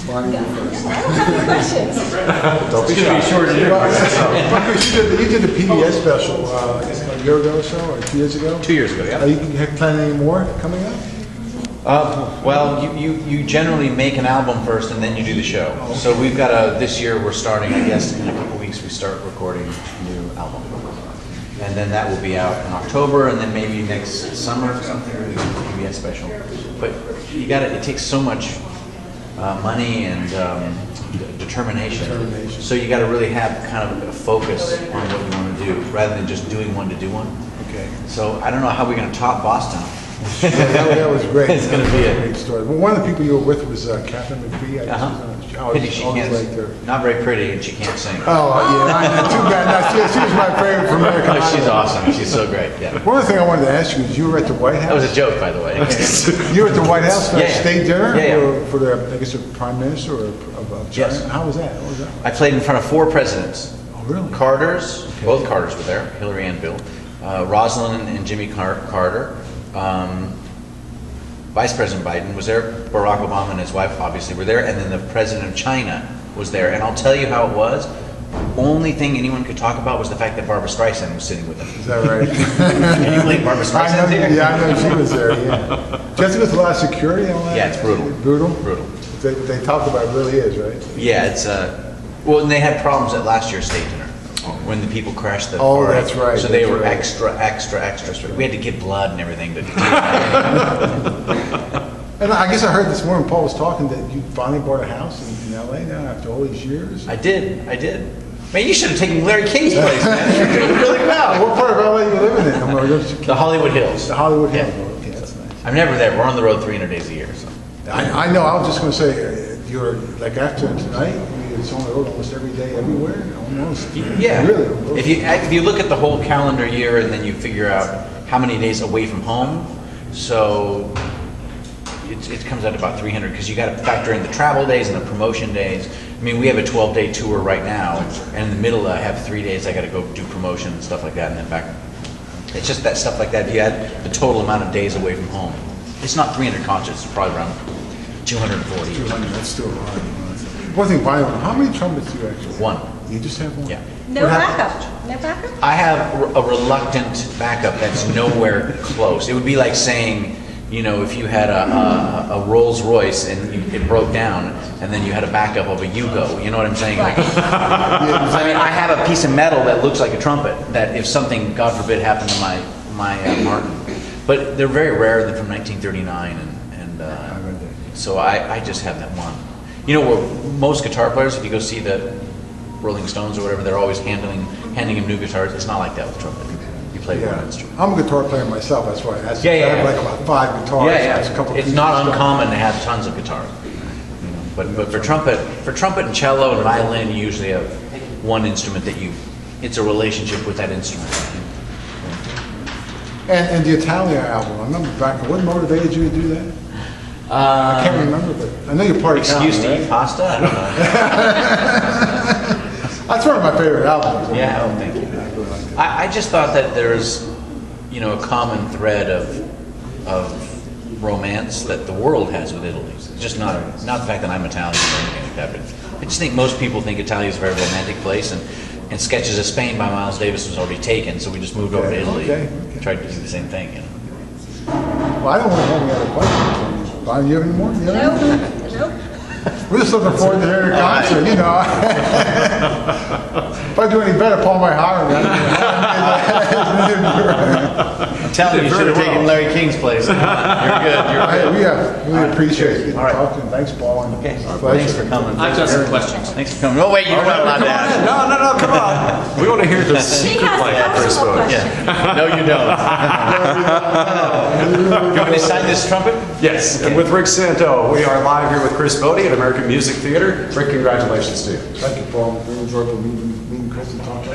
Bonnie, you first. Questions. Don't be shy. You did the PBS special, I guess a year ago or so, or 2 years ago? 2 years ago, yeah. Are you planning any more coming up? Well, you generally make an album first and then you do the show. Oh, okay. So we've got this year we're starting, I guess, in a couple weeks we start recording a new album. And then that will be out in October, and then maybe next summer or something, we do a PBS special. But it takes so much money and determination. So you got to really have kind of a focus on what you want to do, rather than just doing one to do one. Okay. So I don't know how we're going to top Boston. That was great. It's going to be a great story. Well, one of the people you were with was Catherine McPhee. She can't, not very pretty, and she can't sing. Oh, yeah, I know. Too bad. No, she was my favorite from American Idol. She's awesome. She's so great. Yeah. One other thing I wanted to ask you is you were at the White House. That was a joke, by the way. You were at the White House for Yeah. state dinner Yeah. for the, I guess, the Prime Minister of China. Yes. How was that? What was that? I played in front of 4 presidents. Oh, really? Carters, both Carters were there, Hillary and Bill. Rosalind and Jimmy Carter. Vice President Biden was there. Barack Obama and his wife obviously were there. And then the President of China was there. And I'll tell you how it was. Only thing anyone could talk about was the fact that Barbra Streisand was sitting with them. Is that right? Can you believe Barbra Streisand there? Yeah, I know she was there, yeah. Just with a lot of security and all that? Yeah, it's brutal. Brutal? Brutal. They talk about it really is, right? Yeah, it's well, and they had problems at last year's state dinner when the people crashed the party. Oh, that's right. So they were right. extra strict. We had to give blood and everything to And I guess I heard this morning Paul was talking that you finally bought a house in LA now after all these years. I did. Man, you should have taken Larry King's place, man. You're doing really well. What part of LA are you living in? The Hollywood Hills. The Hollywood Hills. Yeah. Okay, that's nice. I'm never there. We're on the road 300 days a year. So. I know. I was just going to say, you're like after tonight. It's on the road almost every day, everywhere. Almost. Yeah. Really. If you look at the whole calendar year and then you figure out how many days away from home, so it comes out to about 300 because you got to factor in the travel days and the promotion days. I mean, we have a 12-day tour right now, and in the middle I have 3 days I got to go do promotion and stuff like that, and then back. It's just that stuff like that. If you add the total amount of days away from home, it's not 300 concerts. It's probably around 240. 200. That's still a lot. One thing, Brian, how many trumpets do you actually have? One. You just have one? Yeah. No backup. No backup? I have a reluctant backup that's nowhere close. It would be like saying, you know, if you had a Rolls Royce and it broke down, and then you had a backup of a Yugo. You know what I'm saying? Right. I mean, I have a piece of metal that looks like a trumpet. That if something, God forbid, happened to my Martin, but they're very rare. They're from 1939, and so I just have that one. You know, where most guitar players, if you go see the Rolling Stones or whatever, they're always handing them new guitars. It's not like that with trumpet. You play one instrument. I'm a guitar player myself. That's why I asked. Yeah, I have like about 5 guitars. Yeah. It's not uncommon to have tons of guitars. You know, but for trumpet and cello and violin, you usually have one instrument that it's a relationship with that instrument. And the Italian album, I remember back. What motivated you to do that? I can't remember, but I know you're part of Excuse to Italian, eat pasta? I don't know. That's one of my favorite albums. Yeah, oh, thank you. I just thought that there's, you know, a common thread of romance that the world has with Italy. It's just not the fact that I'm Italian or anything like that, but I just think most people think Italy is a very romantic place, and Sketches of Spain by Miles Davis was already taken, so we just moved over to Italy. And tried to do the same thing, you know. Well, I don't want to have any other questions. Brian, you have any more? Nope. We're just looking forward to hearing the concert, you know. If I do any better, Paul might hire me. I'm telling you, you should have taken Larry King's place. You're good. We appreciate it. All right. Talking. Thanks, Paul. And Okay. pleasure. Thanks for coming. I've got some questions. Thanks for coming. Oh wait, you're not allowed to ask. No, come on. We want to hear the She secret has life of Chris personal Botti. questions. Yeah. No, you don't. You want me to sign this trumpet? Yes, and with Rick Santo, we are live here with Chris Botti at American Music Theater. Rick, congratulations to you. Thank you, Paul. Very enjoyable meeting Chris and talking.